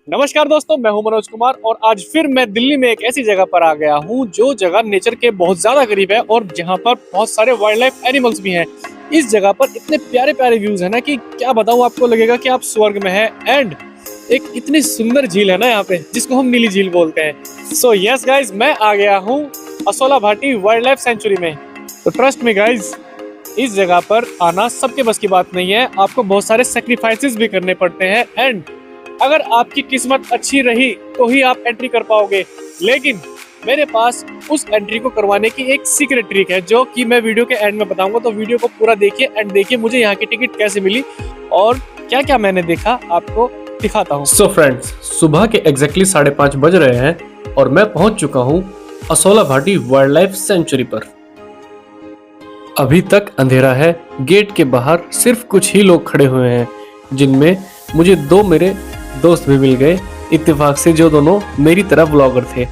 नमस्कार दोस्तों, मैं हूं मनोज कुमार और आज फिर मैं दिल्ली में एक ऐसी जगह पर आ गया हूं जो जगह नेचर के बहुत ज्यादा करीब है और जहां पर बहुत सारे वाइल्ड लाइफ एनिमल्स भी हैं। इस जगह पर इतने प्यारे प्यारे व्यूज है ना कि क्या बताऊं, आपको लगेगा कि आप स्वर्ग में हैं। एंड एक इतनी सुंदर झील है ना यहाँ पे जिसको हम नीली झील बोलते हैं। सो यस गाइज, मैं आ गया हूँ Asola Bhati wild life sanctuary में। तो ट्रस्ट मी गाइज, इस जगह पर आना सबके बस की बात नहीं है। आपको बहुत सारे सेक्रीफाइसेस भी करने पड़ते हैं एंड अगर आपकी किस्मत अच्छी रही तो ही आप एंट्री कर पाओगे। लेकिन मेरे पास उस एंट्री को करवाने की एक सीक्रेट ट्रिक है जो कि मैं वीडियो के एंड में बताऊंगा। तो वीडियो को पूरा देखिए एंड देखिए मुझे यहाँ की टिकट कैसे मिली और क्या क्या मैंने देखा, आपको दिखाता हूँ। सो फ्रेंड्स, सुबह के एग्जैक्टली 5:30 बज रहे हैं और मैं पहुंच चुका हूं Asola Bhati wild life sanctuary पर। अभी तक अंधेरा है। गेट के बाहर सिर्फ कुछ ही लोग खड़े हुए हैं, जिनमें मुझे दो मेरे दोस्त भी मिल गए इत्तेफाक से, जो दोनों मेरी तरह ब्लॉगर थे।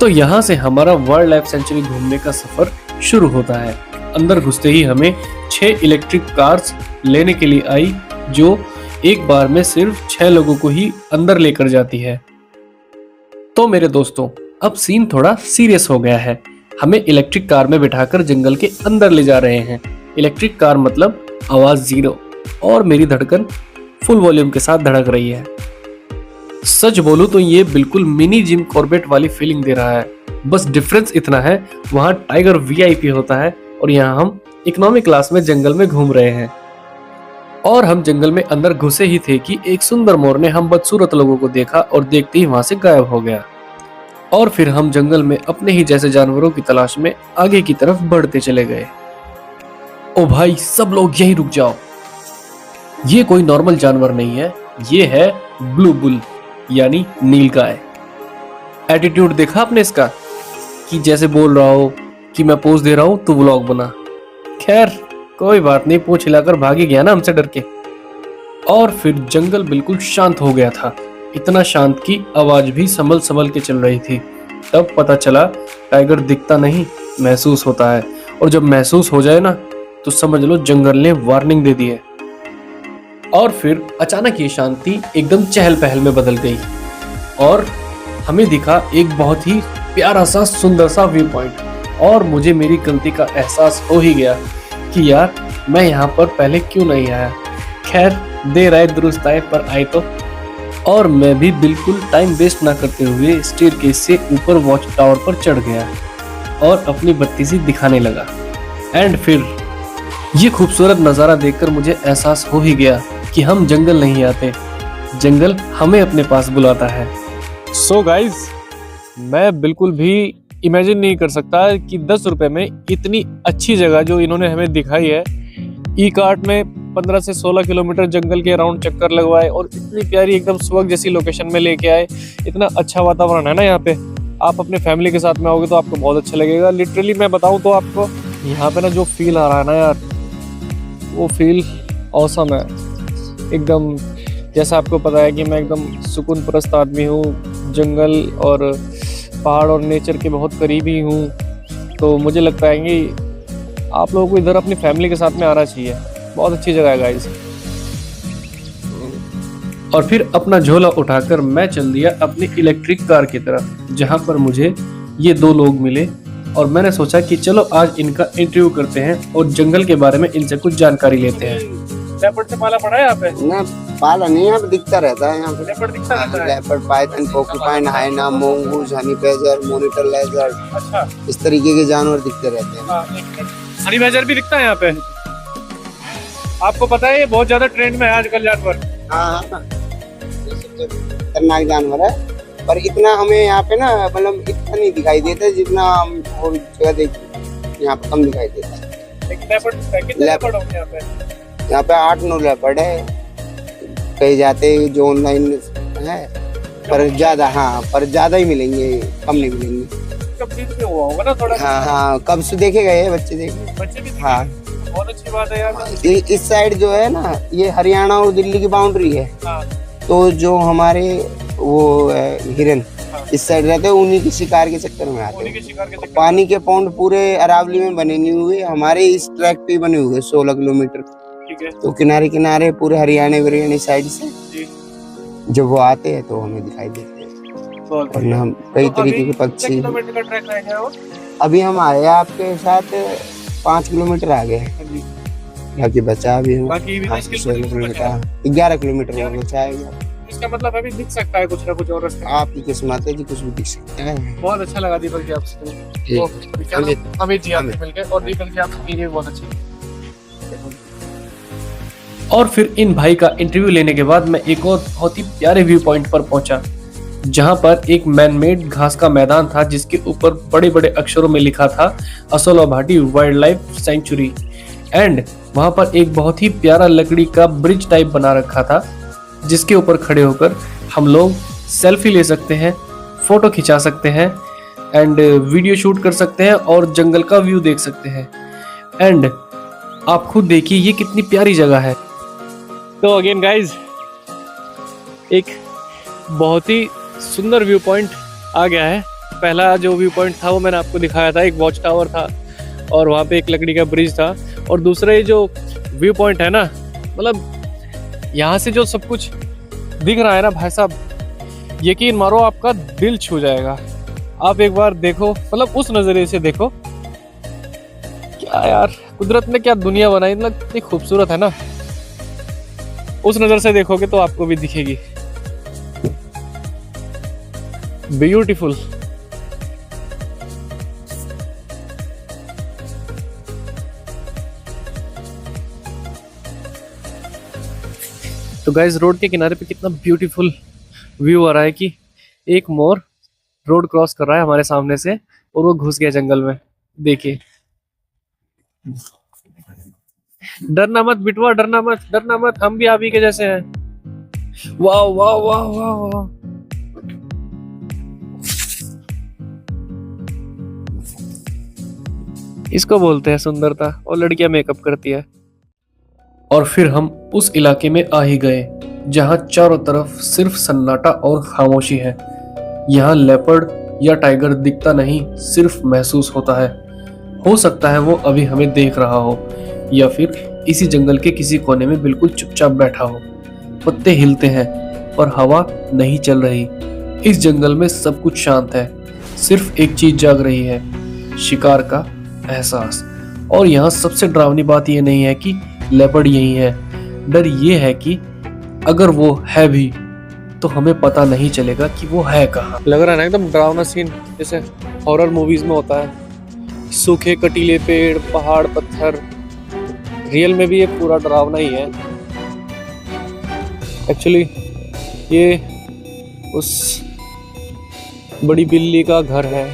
तो यहाँ से हमारा वाइल्ड लाइफ सेंचुरी घूमने का सफर शुरू होता है। अंदर घुसते ही हमें 6 इलेक्ट्रिक कार्स लेने के लिए आई, जो एक बार में सिर्फ 6 लोगों को ही अंदर लेकर जाती है। तो मेरे दोस्तों, अब सीन थोड़ा सीरियस हो गया है। हमें इलेक्ट्रिक कार में बिठाकर जंगल के अंदर ले जा रहे हैं। इलेक्ट्रिक कार मतलब आवाज जीरो और मेरी धड़कन फुल वॉल्यूम के साथ धड़क रही है। सच बोलूं तो ये बिल्कुल मिनी जिम कॉर्बेट वाली फीलिंग दे रहा है। बस डिफरेंस इतना है, वहां टाइगर वीआईपी होता है और यहाँ हम इकोनॉमी क्लास में जंगल में घूम रहे हैं। और हम जंगल में अंदर घुसे ही थे कि एक सुंदर मोर ने हम बदसूरत लोगों को देखा और देखते ही वहां से गायब हो गया। और फिर हम जंगल में अपने ही जैसे जानवरों की तलाश में आगे की तरफ बढ़ते चले गए। ओ भाई, सब लोग यहीं रुक जाओ। ये कोई नॉर्मल जानवर नहीं है, ये है ब्लू बुल यानी नीलगाय। एटीट्यूड देखा आपने इसका, कि जैसे बोल रहा हो कि मैं पोज दे रहा हूं तो व्लॉग बना। खैर कोई बात नहीं, पूंछ हिलाकर भाग ही गया ना हमसे डर के। और फिर जंगल बिल्कुल शांत हो गया था, इतना शांत कि आवाज भी संभल संभल के चल रही थी। तब पता चला टाइगर दिखता नहीं, महसूस होता है। और जब महसूस हो जाए ना तो समझ लो जंगल ने वार्निंग दे दी है। और फिर अचानक ये शांति एकदम चहल पहल में बदल गई और हमें दिखा एक बहुत ही प्यारा सा सुंदर सा व्यू पॉइंट। और मुझे मेरी गलती का एहसास हो ही गया कि यार मैं यहाँ पर पहले क्यों नहीं आया। खैर देर आए दुरुस्त आए, पर आए तो। और मैं भी बिल्कुल टाइम वेस्ट ना करते हुए स्टेयरकेस से ऊपर वॉच टावर पर चढ़ गया और अपनी बत्ती सी दिखाने लगा। एंड फिर ये खूबसूरत नज़ारा देखकर मुझे एहसास हो ही गया कि हम जंगल नहीं आते, जंगल हमें अपने पास बुलाता है। सो गाइज, मैं बिल्कुल भी इमेजिन नहीं कर सकता कि 10 रुपए में इतनी अच्छी जगह जो इन्होंने हमें दिखाई है, ई कार्ट में 15 से 16 किलोमीटर जंगल के राउंड चक्कर लगवाए और इतनी प्यारी एकदम स्वर्ग जैसी लोकेशन में लेके आए। इतना अच्छा वातावरण है ना यहाँ पे। आप अपने फैमिली के साथ में आओगे तो आपको बहुत अच्छा लगेगा। लिटरली मैं बताऊँ तो आपको यहाँ पे ना जो फील आ रहा है ना यार, वो फील ऑसम है एकदम। जैसा आपको पता है कि मैं एकदम सुकून परस्त आदमी हूँ, जंगल और पहाड़ और नेचर के बहुत करीबी हूँ। तो मुझे लगता है कि आप लोगों को इधर अपनी फैमिली के साथ में आना चाहिए। बहुत अच्छी जगह है गाइस। और फिर अपना झोला उठाकर मैं चल दिया अपनी इलेक्ट्रिक कार की तरफ, जहां पर मुझे ये 2 लोग मिले। और मैंने सोचा कि चलो आज इनका इंटरव्यू करते हैं और जंगल के बारे में इनसे कुछ जानकारी लेते हैं। लेपर्ड से पाला पड़ा है यहाँ पे? ना, पाला नहीं, यहाँ पे दिखता रहता है। यहाँ पे लेपर्ड दिखता रहता है? Leopard, python, porcupine, hyena, mongoose, honey badger, monitor lizard, अच्छा, इस तरीके के जानवर दिखते रहते हैं। हनी बैजर भी दिखता है यहाँ पे। आपको पता है ये बहुत ज्यादा ट्रेंड में है आजकल जानवर। हाँ, ये सबसे खतरनाक जानवर है, पर इतना हमें यहाँ पे ना मतलब इतना नहीं दिखाई देता जितना हम और जगह देखते यहाँ पे कम दिखाई देता है। लेपर्ड होंगे यहाँ पे? यहाँ पे 8-9 लेपर्ड है कहीं जाते जो ऑनलाइन है, पर ज्यादा, हाँ पर ज्यादा ही मिलेंगे, कम नहीं मिलेंगे। कब सीध पे हुआ होगा ना थोड़ा। हाँ, कब से देखे गए बच्चे देखे। बच्चे भी हाँ, बहुत अच्छी बात है यार। इस साइड जो है ना, ये हरियाणा और दिल्ली की बाउंड्री है। हाँ। तो जो हमारे वो हिरन इस साइड रहते हैं, उन्हीं के शिकार के चक्कर में आते हैं। पानी के पौंड पूरे अरावली में बने नहीं हुए, हमारे इस ट्रैक पे बने हुए 16 किलोमीटर। तो किनारे किनारे पूरे हरियाणा साइड से जब वो आते हैं तो हमें दिखाई देते हैं। और ना हम कई तरीके के पक्षी। किलोमीटर का ट्रैक रह गया वो? अभी हम आए आपके साथ 5 किलोमीटर आ गए, बाकी बचा अभी हम। बाकी भी 16 किलोमीटर, 11 किलोमीटर और बचा है। इसका मतलब अभी दिख सकता है कुछ ना कुछ और रास्ते। आपकी किस्मत है जी, कुछ भी दिख सकता है। बहुत अच्छा लगा दीपक जी आपसे अमित जी आपसे मिलकर, और दीपक जी आपकी भी बहुत अच्छी। और फिर इन भाई का इंटरव्यू लेने के बाद मैं एक और बहुत ही प्यारे व्यू पॉइंट पर पहुंचा, जहां पर एक मैनमेड घास का मैदान था जिसके ऊपर बड़े बड़े अक्षरों में लिखा था Asola Bhati wild life sanctuary. And वहां पर एक बहुत ही प्यारा लकड़ी का ब्रिज टाइप बना रखा था, जिसके ऊपर खड़े होकर हम लोग सेल्फी ले सकते हैं, फोटो खिंचा सकते हैं एंड वीडियो शूट कर सकते हैं और जंगल का व्यू देख सकते हैं। एंड आप खुद देखिए ये कितनी प्यारी जगह है। तो अगेन गाइज, एक बहुत ही सुंदर व्यू पॉइंट आ गया है। पहला जो व्यू पॉइंट था वो मैंने आपको दिखाया था, एक वॉच टावर था और वहाँ पे एक लकड़ी का ब्रिज था। और दूसरा ये जो व्यू पॉइंट है ना, मतलब यहाँ से जो सब कुछ दिख रहा है ना भाई साहब, यकीन मारो आपका दिल छू जाएगा। आप एक बार देखो, मतलब उस नज़रिए से देखो। क्या यार, कुदरत ने क्या दुनिया बनाई, मतलब इतनी खूबसूरत है ना। उस नजर से देखोगे तो आपको भी दिखेगी। ब्यूटीफुल। तो गाइस, रोड के किनारे पे कितना ब्यूटीफुल व्यू आ रहा है कि एक मोर रोड क्रॉस कर रहा है हमारे सामने से और वो घुस गया जंगल में। देखिए, डरना मत बिटवा, डरना मत, डरना मत, हम भी आप ही के जैसे हैं। वाह वाह वाह वाह वाह। इसको बोलते हैं सुंदरता, और लड़कियां मेकअप करती है। और फिर हम उस इलाके में आ ही गए जहां चारों तरफ सिर्फ सन्नाटा और खामोशी है। यहाँ लेपर्ड या टाइगर दिखता नहीं, सिर्फ महसूस होता है। हो सकता है वो अभी हमें देख रहा हो या फिर इसी जंगल के किसी कोने में बिल्कुल चुपचाप बैठा हो। पत्ते हिलते हैं और हवा नहीं चल रही। इस जंगल में सब कुछ शांत है, सिर्फ एक चीज जाग रही है, शिकार का एहसास। और यहाँ सबसे डरावनी बात यह नहीं है कि लेपर्ड यही है, डर ये है कि अगर वो है भी तो हमें पता नहीं चलेगा कि वो है कहाँ। लग रहा है ना एकदम डरावना सीन, जैसे हॉरर मूवीज में होता है। सूखे कटीले पेड़, पहाड़, पत्थर। रियल में भी ये पूरा डरावना ही है। एक्चुअली ये उस बड़ी बिल्ली का घर है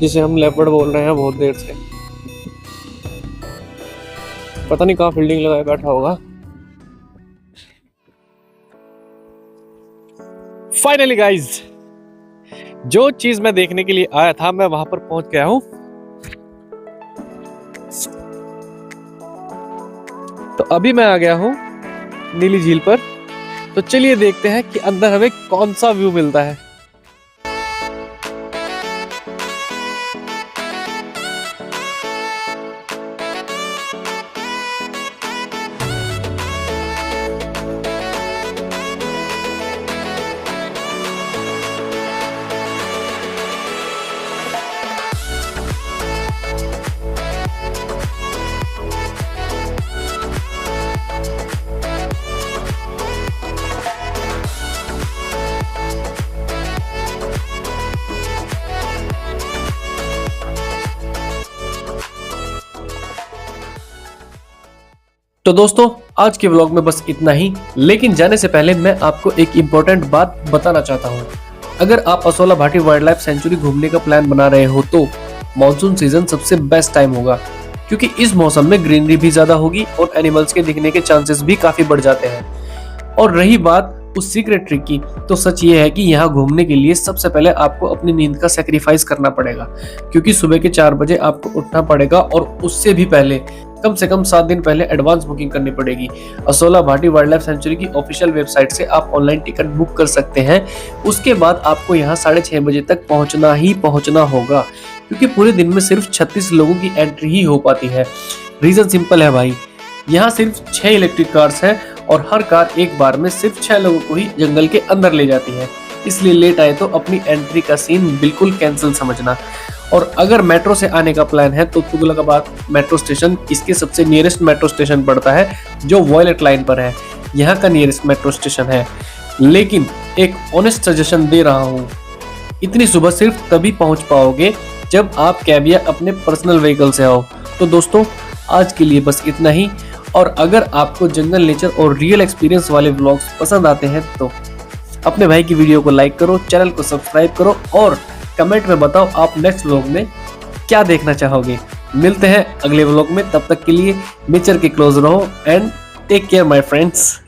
जिसे हम लेपर्ड बोल रहे हैं बहुत देर से। पता नहीं कहाँ फील्डिंग लगाए बैठा होगा। फाइनली गाइज, जो चीज मैं देखने के लिए आया था मैं वहां पर पहुंच गया हूं। तो अभी मैं आ गया हूं नीली झील पर। तो चलिए देखते हैं कि अंदर हमें कौन सा व्यू मिलता है। तो दोस्तों, आज के व्लॉग में बस इतना ही। लेकिन जाने से पहले मैं आपको एक इम्पोर्टेंट बात बताना चाहता हूँ। अगर आप Asola Bhati wild life sanctuary घूमने का प्लान बना रहे हो तो मानसून सीजन सबसे बेस्ट टाइम होगा, क्योंकि इस मौसम में ग्रीनरी भी ज्यादा होगी और एनिमल्स के दिखने के चांसेस भी काफी बढ़ जाते हैं। और रही बात उस सीक्रेट ट्रिक की, तो सच ये है कि यहाँ घूमने के लिए सबसे पहले आपको अपनी नींद का सेक्रीफाइस करना पड़ेगा, क्योंकि सुबह के 4 बजे आपको उठना पड़ेगा और उससे भी पहले कम से कम 7 दिन पहले एडवांस बुकिंग करनी पड़ेगी। Asola Bhati wild life sanctuary की ऑफिशियल वेबसाइट से आप ऑनलाइन टिकट बुक कर सकते हैं। उसके बाद आपको यहाँ 6:30 बजे तक पहुंचना होगा, क्योंकि पूरे दिन में सिर्फ 36 लोगों की एंट्री ही हो पाती है। रीजन सिंपल है भाई, यहाँ सिर्फ 6 इलेक्ट्रिक कार्स हैं और हर कार एक बार में सिर्फ 6 लोगों को ही जंगल के अंदर ले जाती है, इसलिए लेट आए तो अपनी एंट्री का सीन बिल्कुल कैंसिल समझना। और अगर मेट्रो से आने का प्लान है तो तुगलकाबाद मेट्रो स्टेशन इसके सबसे नियरेस्ट मेट्रो स्टेशन पड़ता है, जो वॉयलेट लाइन पर है, यहाँ का नियरेस्ट मेट्रो स्टेशन है। लेकिन एक ऑनेस्ट सजेशन दे रहा हूँ, इतनी सुबह सिर्फ तभी पहुँच पाओगे जब आप कैब या अपने पर्सनल व्हीकल से आओ। तो दोस्तों आज के लिए बस इतना ही, और अगर आपको जंगल नेचर और रियल एक्सपीरियंस वाले व्लॉग्स पसंद आते हैं तो अपने भाई की वीडियो को लाइक करो, चैनल को सब्सक्राइब करो और कमेंट में बताओ आप नेक्स्ट व्लॉग में क्या देखना चाहोगे। मिलते हैं अगले व्लॉग में, तब तक के लिए नेचर के क्लोज रहो and take care my friends.